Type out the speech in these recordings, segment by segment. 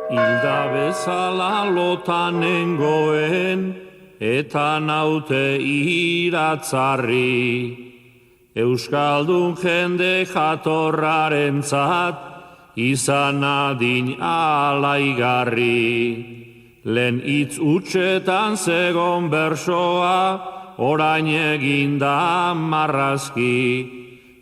Hilda bezala lotan nengoen, eta naute iratzarri. Euskaldun jende jatorrarentzat, izan adin alaigarri. Lehen hitz utxetan zegon bersoa, orain eginda marrazki.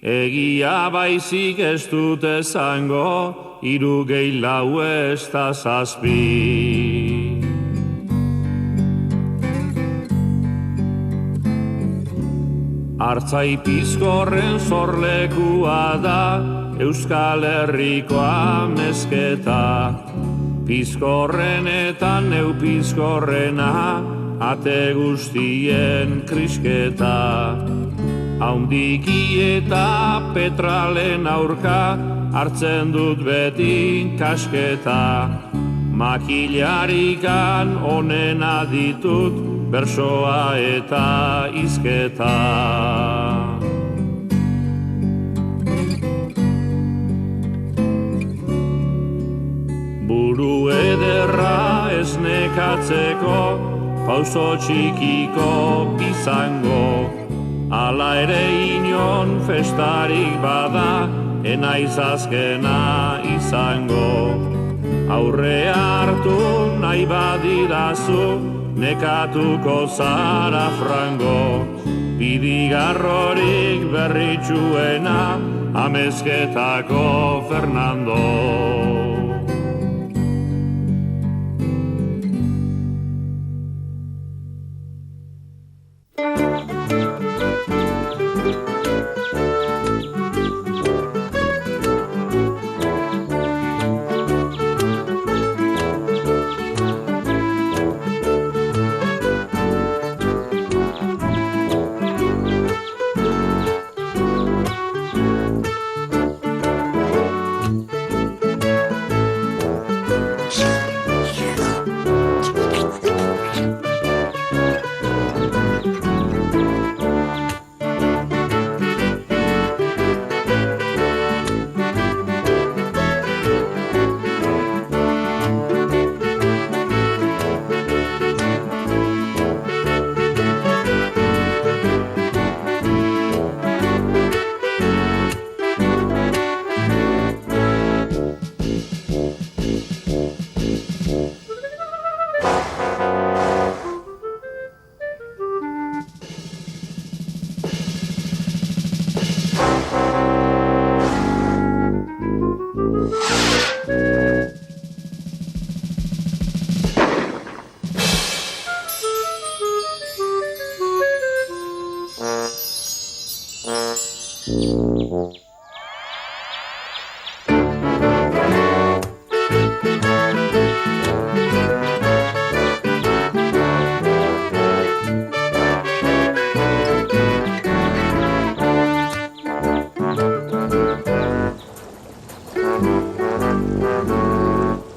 Egia baizik ez dut ezango, 3 gehi 4 ez da 7. Artzai Pizkorren sorlekua da, Euskal Herriko amezketa. Pizkorrenetan neu Pizkorrena, ate guztien krisketa. Haundiki eta petralen aurka, hartzen dut beti kasketa. Makilarikan onena ditut, bersoa eta hizketa. Buru ederra ez nekatzeko, pauso txikiko bizango. Ala ere inon festarik bada, enaiz azkena izango. Aurre hartu nahi badidazu, nekatuko zara frango. Bidigarrorik berritxuena, amezketako Fernando.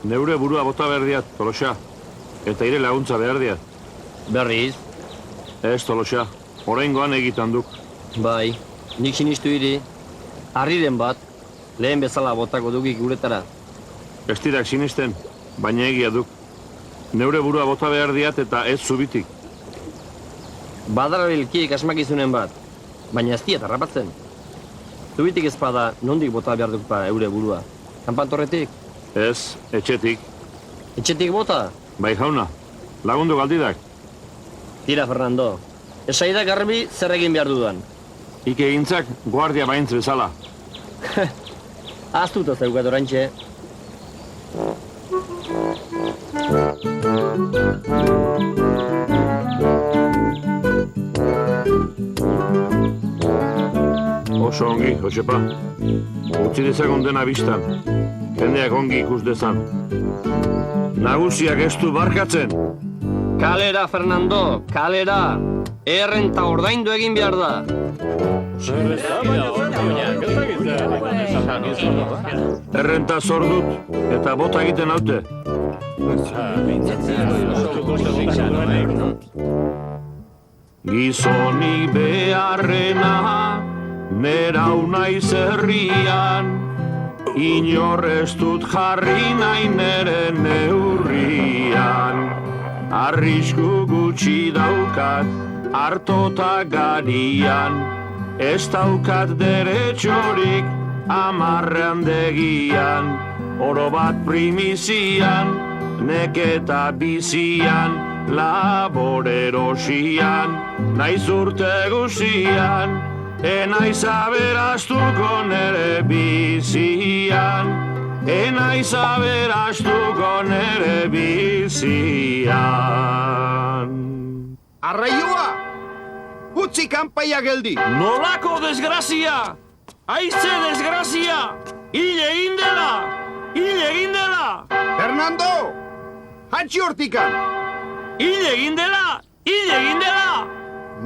Neure burua bota behar diat, Tolosa. Eta ire laguntza behar diat. Berriz? Ez, Tolosa. Oraingoan egitan duk. Bai, nik sinistu iri. Harriren bat, lehen bezala botako dukik guretara. Ez dirak sinisten, baina egia duk. Neure burua bota behar diat eta ez zubitik. Badarabilkiek asmakizunen bat, baina ez diat harrapatzen. Zubitik ezpada nondik bota behar dukpa eure burua? Kanpantorretik? Ez, etxetik. Etxetik bota? Bai jauna, lagundu galdidak. Tira, Fernando. Esaidak garbi zer egin behar dudan. Ike egintzak guardia baintz bezala. Aztuta zeukat orantxe. Oso ongi, Josepa. Utsi dezagon dena bistan. Jendeak ongi ikus dezan. Nagusiak ez du barkatzen. Kalera, Fernando, kalera. Errenta ordaindu egin behar da. Errenta zor dut eta bota egiten haute. Gizoni beharrena, nerau naiz herrian, Inor ez dut jarri nahi nere neurrian. Arrisku gutxi daukat, hartota garian. Ez daukat deretxorik, amarrean degian. Oro bat primizian, neketa bizian. Laborerosian, naiz urte guzian. Enaiz aberastuko nere bizian. Enaiz aberastuko nere bizian. Arraioa! Utzi kanpaia geldi! Nolako desgrazia! Aize desgrazia! Hil egin dela! Hil egin dela! Fernando! Hatxi hortikan! Hil egin dela! Hil egin dela!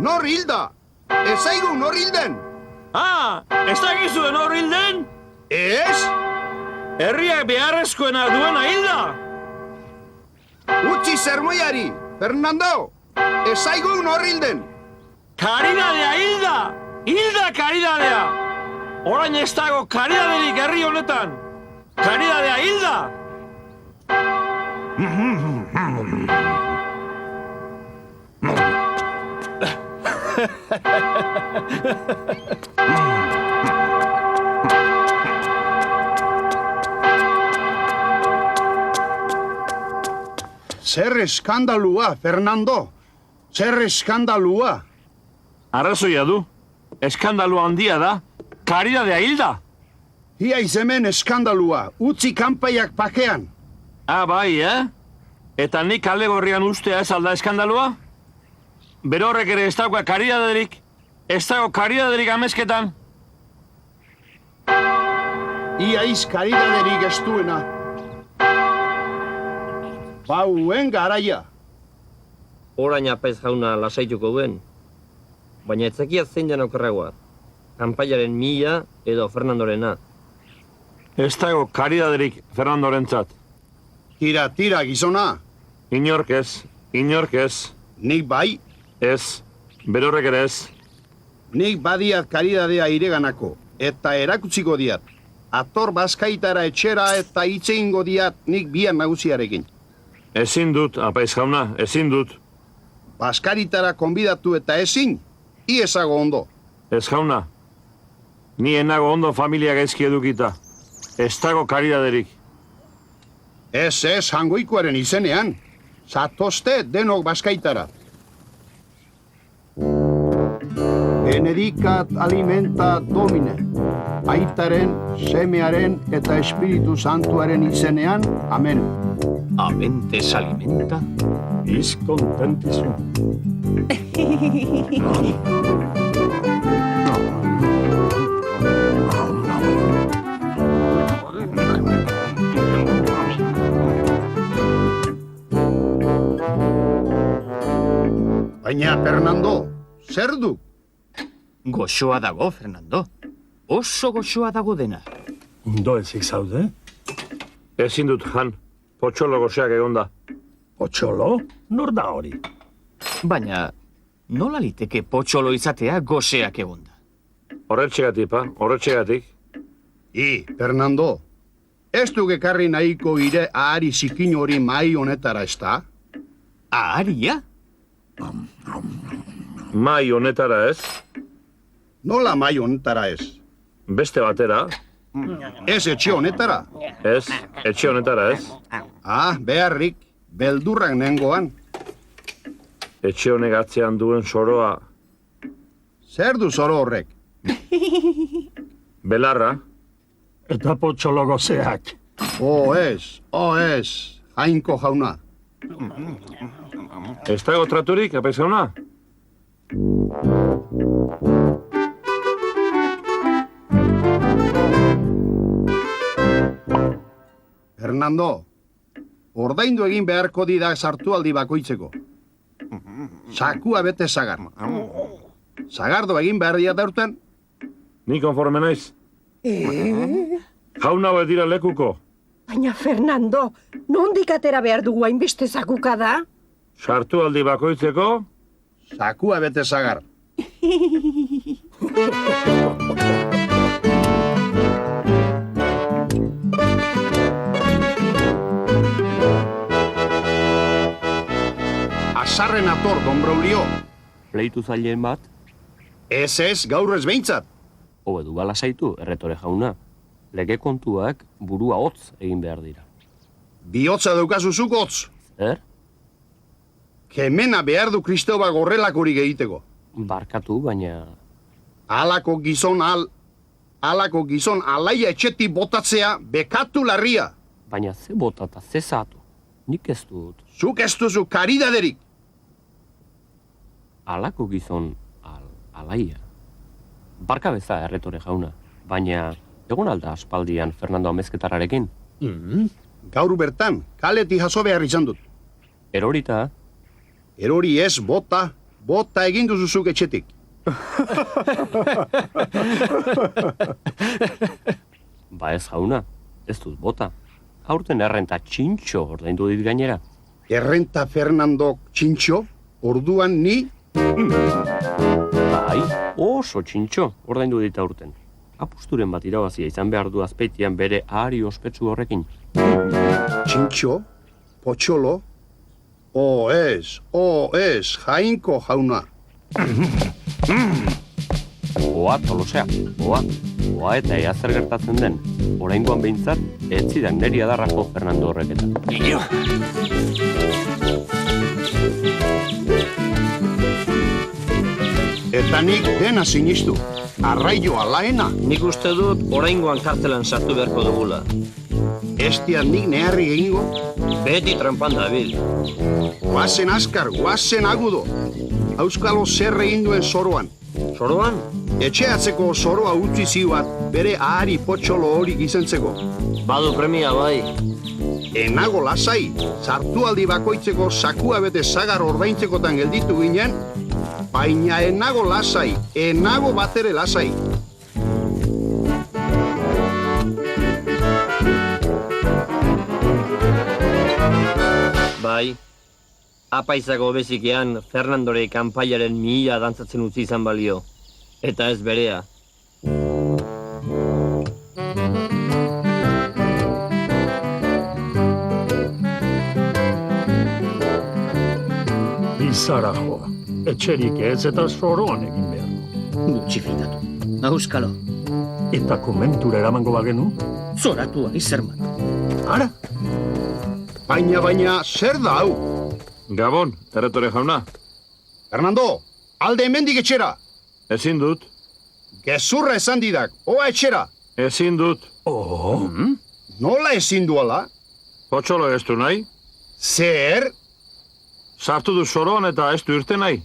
Nor hilda! Ez aigu nor hilden! Ez dakizuen hor hilden? Ez? Herriak beharrezkoena duena hilda! Utzi zermoiari! Fernando! Ez aigu nor hilden! Karidadea hilda! Hilda karidadea! Orain ez dago karidaderik herri honetan! Karidadea hilda! Zer eskandalua, Fernando! Zer eskandalua! Arrazoia du. Eskandalu handia da. Karidadea hilda! Ia izemen eskandalua, utzi kanpaiak pakean! Bai, Eta nik kale gorrian ustea ez alda eskandalua? Bero horrek ere ez dauka karidaderik? Ez dago karidaderik amezketan? Ia iz karidaderik ez duena. Bauen garaia. Orain apaiz jauna lasaituko duen. Baina etzekia zein den okerragoa. Kanpaiaren mila edo Fernandorena. Ez dago karidaderik Fernandorentzat. Tira, gizona. Inork ez, inork ez. Nik bai, Ez, berorrek ere ez. nik badiat karidadea ireganako. Eta erakutsiko diat. Ator bazkaitara etxera eta itzeingo diat nik bian nagusiarekin. Ezin dut, apaiz jauna, ezin dut. Bazkaritara konbidatu eta ezin, iesago ondo. Ez jauna, ni enago ondo familia gaizki edukita. Ez dago karidaderik. Ez, hangoikoaren izenean. Zatozte denok bazkaitara. Benedicat alimenta domine. Aitaren, semearen eta Espiritu Santuaren izenean, amen. Amentes alimenta. Is contentis. Baina, Fernando, zer du? Goxoa dago, Fernando. Oso goxoa dago dena. Ondo ezik zaude? Ezin dut, jan. Potxolo goseak egonda. Potxolo? Nor da hori? Baina, nola liteke potxolo izatea goxeak egonda? Horretxegatik, pa, horretxegatik. Fernando, ez du gekarri nahiko ire ahari zikin hori mai honetara ez da? Aharia? Mai honetara ez, Nola mai honetara ez? beste batera, Ez etxe honetara? ez, etxe honetara ez. Beharrik, beldurrak nengoan. Etxe honek atzean duen soroa, Zer du zoro horrek? belarra, Eta potxolo gozeak. Ez, jainko jauna. ez dago traturik, apaiz jauna? Fernando, ordaindu egin beharko didak sartualdi bakoitzeko. Sakua bete zagar. Zagardo egin behar diat daurten? Ni konforme naiz. Jauna hau dira lekuko. Baina, Fernando, nondik atera behar dugu hainbeste zakuka da? Sartualdi bakoitzeko, Sakua bete zagar. azarren ator, don Braulio. Pleitu zailen bat, Ez, gaur ez behintzat. hobedu bala saitu, erretore jauna. Lege kontuak burua hotz egin behar dira. Bihotza daukazuzuk hotz. Zer? Kemena behar du Kristoba gorrelakorik egiteko. Barkatu, baina... Halako gizon alaia etxetik botatzea bekatu larria. Baina ze bota eta ze zatu. Nik ez dut. Zuk ez duzu karidaderik. Alako gizon alaia. Barka beza, erretore jauna. Baina, egon alda aspaldian Fernando Amezketararekin. Gaur bertan, kaletik jaso behar izan dut. Erorita, Erori ez, bota egin duzuzuk etxetik. ba ez jauna, ez dut bota. Aurten errenta txintxo ordaindu dit gainera. Errenta Fernandok txintxo, orduan ni... Bai, oso txintxo ordaindu dit aurten. Apusturen bat irabazia izan behar du azpeitian bere ahari ospetsu horrekin. Txintxo, potxolo, ez, jainko jauna. Oa, Tolosea, oa eta ea zer gertatzen den. Oraingoan behintzat, ez zidan neri adarrako Fernando horreketa. Eta nik dena sinistu. Arraio alaena. Nik uste dut oraingoan kartelan sartu beharko dugula. Estian nik neharri egingo. Beti trampan dabil. Guazen askar, guazen agudo. Auskalo zer egin duen soroan. Soroan? Etxeatzeko soroa utzi ziuat bere ahari potxolo hori gizentzeko. Badu premia bai. Enago lasai, sartualdi bakoitzeko sakua bete sagar ordaintzekotan gelditu ginen, baina enago lasai, enago batere lasai. Bai. Apaizako bezikian Fernandore kanpaiaren 1000 dantzatzen utzi izan balio. Eta ez berea. Izara joa. Etxerik ez eta soroan egin behar du. Gutxi fidatu. Auskalo, Eta komentura eramango bagenu? zoratua izerman. Ara, Baina, zer da hau? Gabon, erretore jauna. Fernando, alde hemendik etxera. Ezin dut. Gezurra esan didak, oa etxera. Ezin dut. Nola ezin duala? Potxolo ez du nahi. Zer? Sartu du soroan eta ez du irten nahi.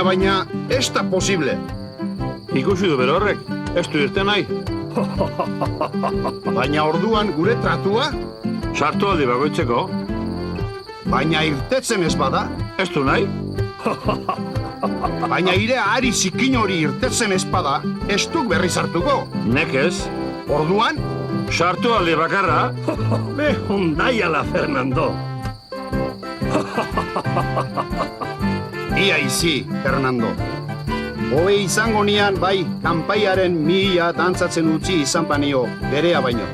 Baina, ez da posible. Ikusi du bere horrek, ez du irten nahi. Baina orduan gure tratua, Sartu aldi bagoitzeko, baina irtetzen ez bada. ez du nahi. Baina ire ari zikin hori irtetzen ez bada, ez duk berriz hartuko. Nekez, Orduan, sartu aldi bakarra, me hondaiala, Fernando. ia izi, Fernando. Hobe izango nian, bai, kanpaiaren 1000 dantzatzen utzi izan banio, berea baino.